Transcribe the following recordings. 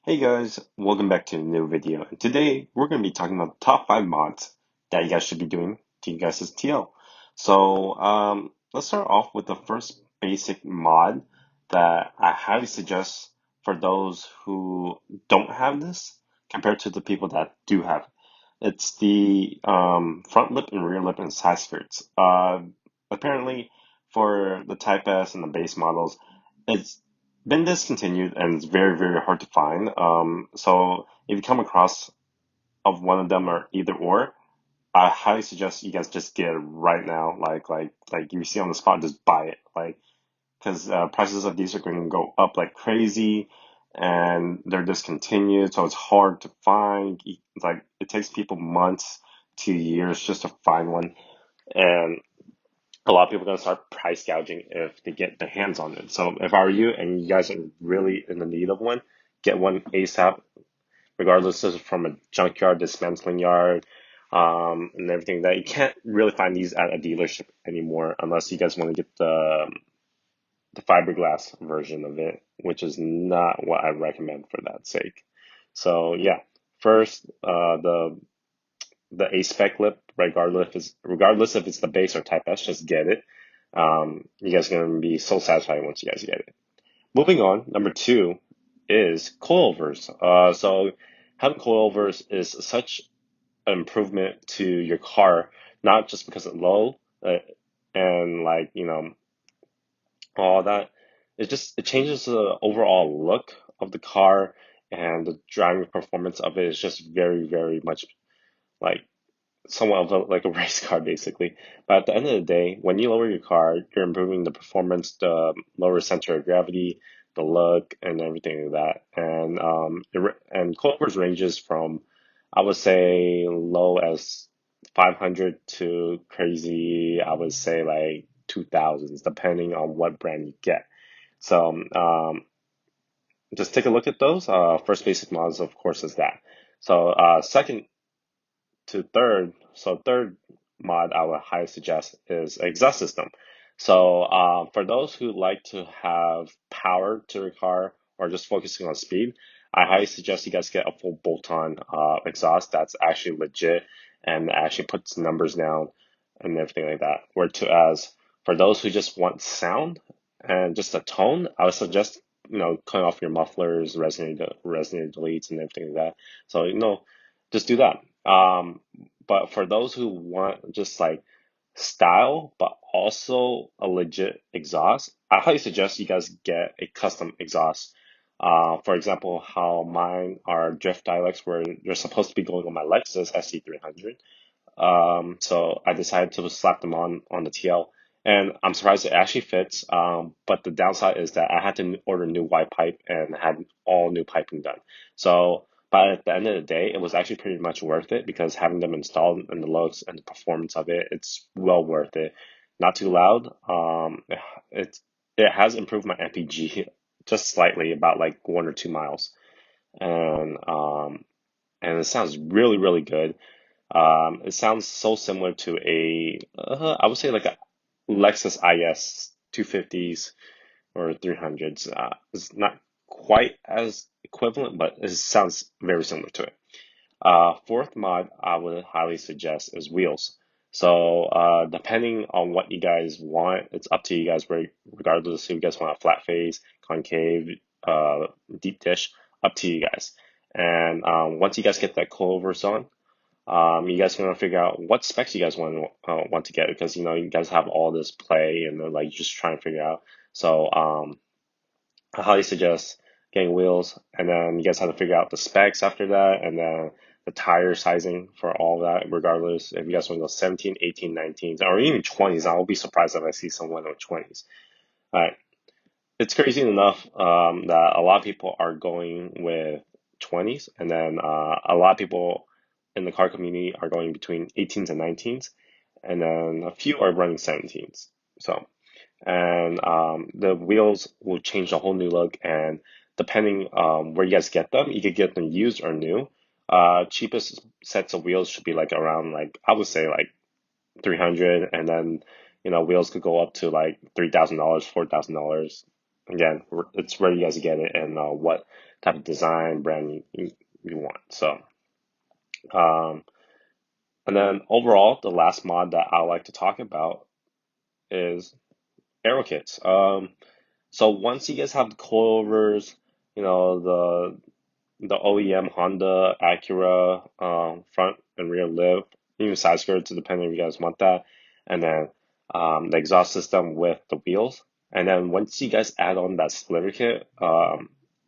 Hey guys, welcome back to a new video. And today we're going to be talking about the top 5 mods that you guys should be doing to your guys' TL. Let's start off with the first basic mod that I highly suggest for those who don't have this compared to the people that do have it. It's the front lip and rear lip and side skirts. Apparently, for the Type S and the base models, it's been discontinued and it's very, very hard to find. So if you come across of one of them or either or, I highly suggest you guys just get it right now. Like if you see on the spot, just buy it. Because prices of these are going to go up like crazy, and they're discontinued, so it's hard to find. Like it takes people months to years just to find one, and a lot of people are going to start price gouging if they get their hands on it. So if I were you and you guys are really in the need of one, get one ASAP, regardless if it's from a junkyard, dismantling yard, and everything that you can't really find these at a dealership anymore unless you guys want to get the fiberglass version of it, which is not what I recommend for that sake. So yeah, first, the A spec lip, regardless if it's the base or Type S, just get it. You guys are gonna be so satisfied once you guys get it. Moving on, number two is coilovers. So having coilovers is such an improvement to your car, not just because it's low, and like all that. It changes the overall look of the car, and the driving performance of it is just very, very much like somewhat of like a race car basically. But at the end of the day, when you lower your car, you're improving the performance, the lower center of gravity, the look, and everything like that. And coilovers ranges from, I would say, low as 500 to crazy, I would say like 2000s, depending on what brand you get. So just take a look at those. First basic models, of course, is that. Second to third, third mod I would highly suggest is exhaust system. For those who like to have power to their car or just focusing on speed, I highly suggest you guys get a full bolt-on exhaust that's actually legit and actually puts numbers down and everything like that. Whereas for those who just want sound and just a tone, I would suggest cutting off your mufflers, resonator deletes, and everything like that. So just do that. But for those who want just like style, but also a legit exhaust, I highly suggest you guys get a custom exhaust. For example, how mine are drift dialects where they're supposed to be going on my Lexus SC300. So I decided to slap them on the TL, and I'm surprised it actually fits. But the downside is that I had to order new white pipe and had all new piping done. But at the end of the day, it was actually pretty much worth it because having them installed and the looks and the performance of it, it's well worth it. Not too loud. It it has improved my MPG just slightly, about like 1 or 2 miles, and and it sounds really, really good. It sounds so similar to I would say like a Lexus IS 250s or 300s. It's not quite as equivalent, but it sounds very similar to it. Fourth mod I would highly suggest is wheels. Depending on what you guys want, it's up to you guys, regardless if you guys want a flat face, concave, deep dish, up to you guys. And once you guys get that coilovers on, you guys are gonna figure out what specs you guys want to get, because you guys have all this play and they're like just trying to figure out. I highly suggest getting wheels, and then you guys have to figure out the specs after that, and then the tire sizing for all that. Regardless, if you guys want to go 17, 18, 19s, or even 20s, I will be surprised if I see someone with 20s. All right, it's crazy enough that a lot of people are going with 20s, and then a lot of people in the car community are going between 18s and 19s, and then a few are running 17s. The wheels will change a whole new look, and depending where you guys get them, you could get them used or new. Cheapest sets of wheels should be like around, like I would say like 300, and then wheels could go up to like $3,000, $4,000. Again, it's where you guys get it and what type of design brand you want. So, um, and then overall, the last mod that I like to talk about is aero kits. So once you guys have the coilovers, you know, the OEM Honda, Acura, front and rear lip, even side skirts, depending if you guys want that, and then the exhaust system with the wheels. And then once you guys add on that splitter kit,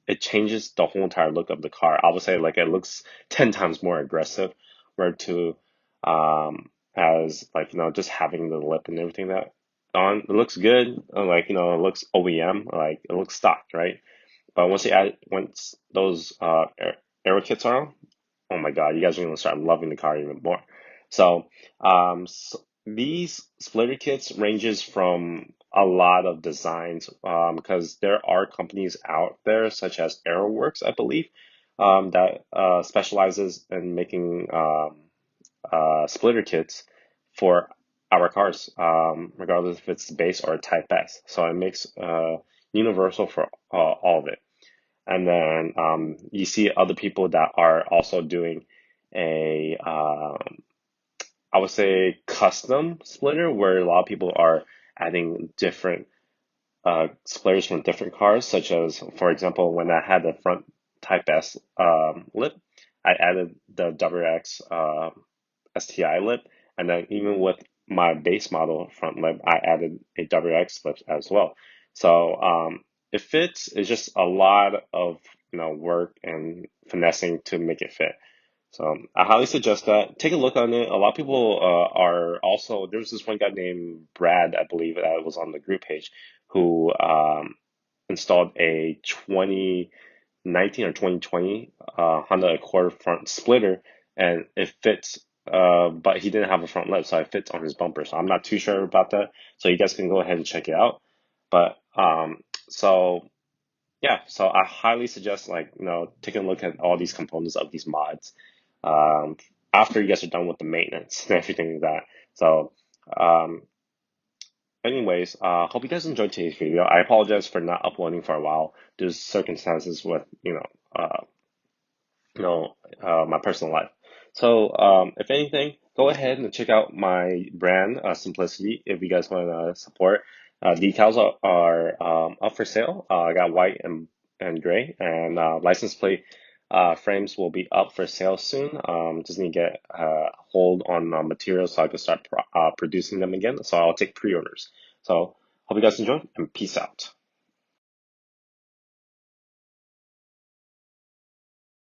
it changes the whole entire look of the car. I would say like it looks 10 times more aggressive, where to as like just having the lip and everything that on it looks good, like it looks OEM, like it looks stock, right? But once those aero kits are on, oh my God, you guys are gonna start loving the car even more. So, these splitter kits ranges from a lot of designs, because there are companies out there such as AeroWorks, I believe, that specializes in making splitter kits for our cars, regardless if it's base or Type S. So it makes universal for all of it. And then you see other people that are also doing a, I would say, custom splitter where a lot of people are adding different splitters from different cars, such as, for example, when I had the front Type S lip, I added the WX STI lip, and then even with my base model front lip, I added a WX lip as well. So it fits. It's just a lot of work and finessing to make it fit. So I highly suggest that. Take a look on it. A lot of people are also. There's this one guy named Brad, I believe, that was on the group page, who installed a 2019 or 2020 Honda Accord front splitter, and it fits. But he didn't have a front lip, so it fits on his bumper. So I'm not too sure about that. So you guys can go ahead and check it out. But so yeah, so I highly suggest taking a look at all these components of these mods, um, after you guys are done with the maintenance and everything like that. So um, anyways, hope you guys enjoyed today's video. I apologize for not uploading for a while. There's circumstances with my personal life. So, if anything, go ahead and check out my brand, Simplicity, if you guys want to support. Decals are up for sale. I got white and gray, and license plate frames will be up for sale soon. Just need to get hold on materials so I can start producing them again. So I'll take pre-orders. So, hope you guys enjoy, and peace out.